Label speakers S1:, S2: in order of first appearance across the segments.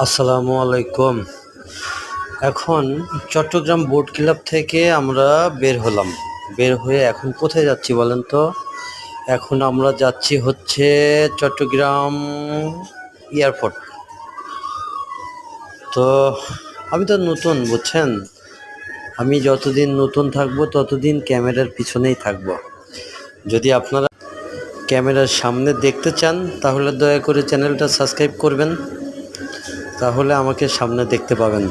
S1: আসসালামু আলাইকুম। এখন চট্টগ্রাম বোট ক্লাব থেকে আমরা বের হয়ে এখন কোথায় যাচ্ছি বলেন তো? এখন আমরা যাচ্ছি হচ্ছে চট্টগ্রাম এয়ারপোর্ট। তো আমি তো নতুন, বুঝছেন? আমি যতদিন নতুন থাকবো ততদিন ক্যামেরার পিছনেই থাকবো। যদি আপনারা ক্যামেরার সামনে দেখতে চান তাহলে দয়া করে চ্যানেলটা সাবস্ক্রাইব করবেন, তাহলে আমাকে সামনে দেখতে পাবেন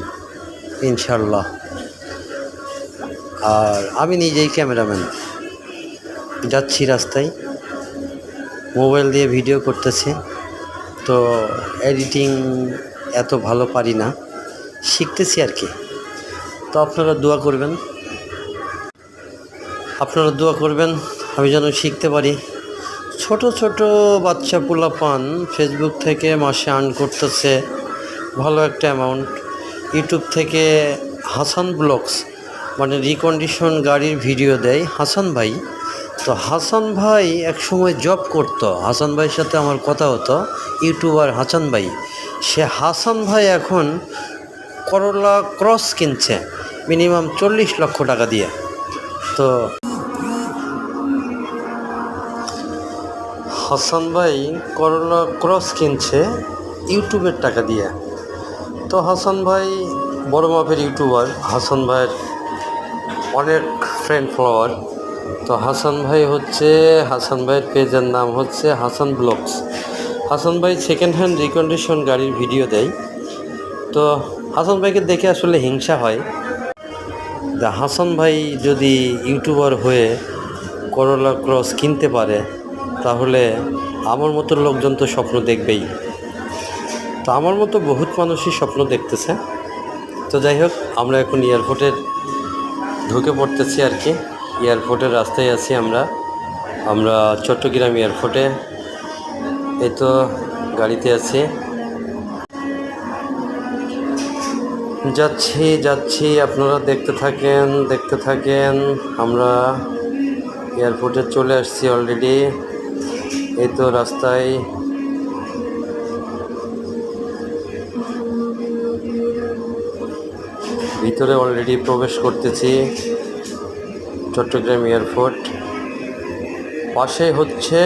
S1: ইনশাল্লাহ। আর আমি নিজেই ক্যামেরাম্যান, যাচ্ছি রাস্তায়, মোবাইল দিয়ে ভিডিও করতেছি। তো এডিটিং এত ভালো পারি না, শিখতেছি আর কি। তো আপনারা দোয়া করবেন আমি যেন শিখতে পারি। ছোট ছোট বাচ্চা পোলাপান ফেসবুক থেকে মাসে আর্ন করতেছে ভালো একটা অ্যামাউন্ট। ইউটিউব থেকে হাসান ব্লগস, মানে রিকন্ডিশন গাড়ির ভিডিও দেয় হাসান ভাই। তো হাসান ভাই একসময় জব করতো, হাসান ভাইয়ের সাথে আমার কথা হতো, ইউটিউবার হাসান ভাই। সে হাসান ভাই এখন করলা ক্রস কিনছে মিনিমাম 40 লক্ষ টাকা দিয়ে। তো হাসান ভাই করলা ক্রস কিনছে ইউটিউবের টাকা দিয়ে। তো হাসান ভাই বড় মাপের ইউটিউবার, হাসান ভাইয়ের অনেক ফ্রেন্ড ফলোয়ার। তো হাসান ভাইয়ের পেজের নাম হচ্ছে হাসান ব্লগস। হাসান ভাই সেকেন্ড হ্যান্ড রিকন্ডিশন গাড়ির ভিডিও দেয়। তো হাসান ভাইকে দেখে আসলে হিংসা হয়, হাসান ভাই যদি ইউটিউবার হয়ে করলা ক্রস কিনতে পারে তাহলে আমার মতো লোকজন তো স্বপ্ন দেখবেই। তো আমার মতো বহুত মানুষই স্বপ্ন দেখতেছে। তো যাই হোক, আমরা এখন এয়ারপোর্টের ঢুকে পড়তেছি আর কি। এয়ারপোর্টের রাস্তায় আছি আমরা চট্টগ্রাম এয়ারপোর্টে। এই তো গাড়িতে আছি, যাচ্ছি আপনারা দেখতে থাকেন। আমরা এয়ারপোর্টে চলে আসছি অলরেডি। এই তো রাস্তায় ভিতরে অলরেডি প্রবেশ করতেছি চট্টগ্রাম এয়ারপোর্ট। পাশে হচ্ছে